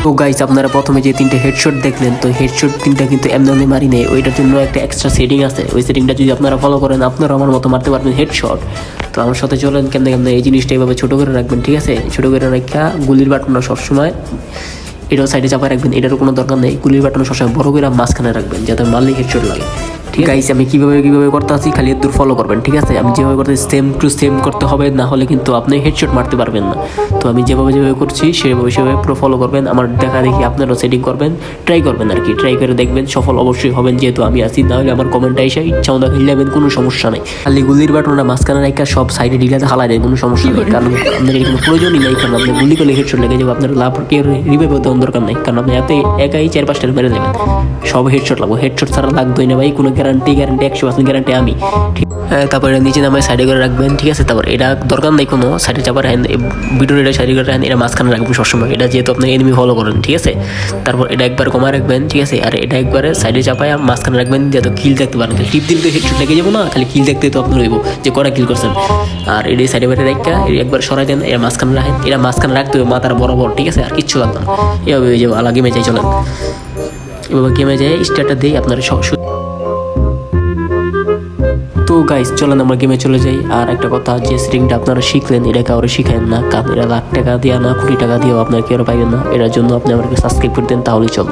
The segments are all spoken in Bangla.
তো গাইস আপনারা প্রথমে যে 3টে হেডশট দেখলেন, তো হেডশট 3টা কিন্তু এমনি মারি নেই, ওইটার জন্য একটা এক্সট্রা সেটিং আছে। ওই সেটিংটা যদি আপনারা ফলো করেন আপনারা আমার মতো মারতে পারবেন হেডশট। তো আমার সাথে চলেন কেমনে কেমনে এই জিনিসটা এইভাবে ছোটো করে রাখবেন, ঠিক আছে? ছোটো করে রাখা গুলির বাটনটা সবসময় এটাও সাইডে চাপায় রাখবেন, এটারও কোনো দরকার নেই। গুলির বাটন সবসময় বড় করে মাঝখানে রাখবেন যাতে মারলেই হেডশট লাগে। ঠিক গাইস, আমি কীভাবে করতে আছি খালি দূর ফলো করবেন, ঠিক আছে? আমি যেভাবে করতে সেম টু সেম করতে হবে, না হলে কিন্তু আপনি হেডশট মারতে পারবেন না। তো আমি যেভাবে করছি সেভাবে পুরো ফলো করবেন। আমার দেখা দেখি আপনারাও সেটিং করবেন, ট্রাই করবেন আর কি। ট্রাই করে দেখবেন, সফল অবশ্যই হবেন যেহেতু আমি আছি। না হলে আমার কমেন্টে এসে ইচ্ছা মতো খেলবেন, কোনো সমস্যা নেই। খালি গুলির বাটনটা মাঝখানে রাখা সব সাইডে ডিলাতে হালা দেয়, কোনো সমস্যা নেই। কারণ আপনার কোনো প্রয়োজনই নেই, কারণ আপনি গুলি করলে হেডশট লেগে যাবে। আপনার লাভ কেউ রিভাইভ দেওয়ার দরকার নেই, কারণ আপনি এতে একাই 4-5টা মেরে দেবেন। সব হেডশট লাগবে, হেডশট ছাড়া লাগবেই না ভাই। কোনো গ্যারান্টি 100% গ্যারান্টি আমি, ঠিক। তারপরে নিচে নামায় সাইডে করে রাখবেন, ঠিক আছে? তারপর এটা দরকার নেই কোনো সাইডে চাপার হ্যান্ড, ভিডিওর এটা সাইডে করে রাখেন, এটা মাঝখানে রাখবেন সবসময়, এটা যেহেতু আপনি এনিমি ফলো করেন, ঠিক আছে? তারপর এটা একবার কমায় রাখবেন, ঠিক আছে? আর এটা একবারে সাইডে চাপায় মাঝখানে রাখবেন যাতে কিল দেখতে পারেন। টিপ দিলে তো হেডশট লেগে যাবো না, খালি কিল দেখতে তো আপনি রইব যে কটা কিল করছেন। আর এটা সাইডে বাইরে রাখা একবার সরাই দেন, এর মাঝখানে রাখেন, এটা মাঝখানে রাখতে হবে মাথার বরাবর, ঠিক আছে? আর কিচ্ছু লাগবে না। এভাবে হয়ে যাবে। আলা গেমে যাই চলেন, এভাবে গেমে যায় স্টার্টার দিই আপনারা। তো গাইস চলেন আমরা গেমে চলে যাই। আর একটা কথা, যে সেটিংটা আপনারা শিখলেন এটা কাউরে শিখায়েন না, কারণ এটা লাখ টাকা দিয়ে না, কোটি টাকা দিয়েও আপনারা কেউ পাইবেন না। এটার জন্য আপনি আমাকে সাবস্ক্রাইব করে দেন, তাহলেই চলো।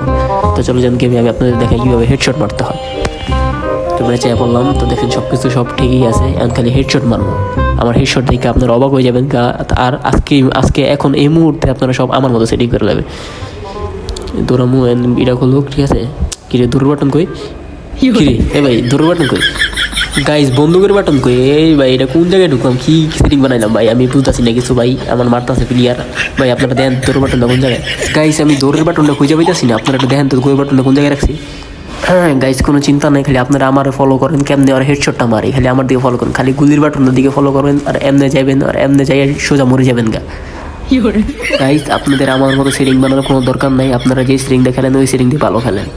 তো চলে যান গেমে, আমি আপনাদের দেখাই কীভাবে হেডশট মারতে হয়। তো ম্যাচে পড়লাম, তো দেখেন সব কিছু সব ঠিকই আছে, এখন খালি হেডশট মারবো। আমার হেডশট দেখে আপনারা অবাক হয়ে যাবেন। আর আজকে এখন এই মুহূর্তে আপনারা সব আমার মতো সেটিং করে নেবে। দৌড়ামু এটা খুলুক, ঠিক আছে? কিরে দৌড় বাটন কই? কিরে এ ভাই দৌড় বাটন কই? গাইস বন্দুকের বাটন কই? এই ভাই এটা কোন জায়গায় ঢুকলাম, কি সেটিং বানাইলাম ভাই? আমি বুঝতেছি না কিছু ভাই, আমার মারতেছে প্লেয়ার ভাই। আপনারা দেখেন দৌড়ের বাটনটা কোন জায়গায়। গাইস আমি দৌড়ের বাটনটা খুঁজে পাইতেছি না, আপনারা একটু দেখেন তো দৌড়ের বাটনটা কোন জায়গায় রাখছি। হ্যাঁ গাইস কোনো চিন্তা নেই, খালি আপনারা আমার ফলো করেন কেমনে আর হেডশটটা মারি, খালি আমার দিকে ফলো করেন। খালি গুলির বাটনের দিকে ফলো করবেন আর এমনে যাবেন, আর এমনে যাই সোজা মরে যাবেন গা। গাইস আপনাদের আমার মতো সেটিং বানানোর কোনো দরকার নাই, আপনারা যে সেটিংটা খেলেন ওই সেটিং দিয়ে ভালো খেলেন।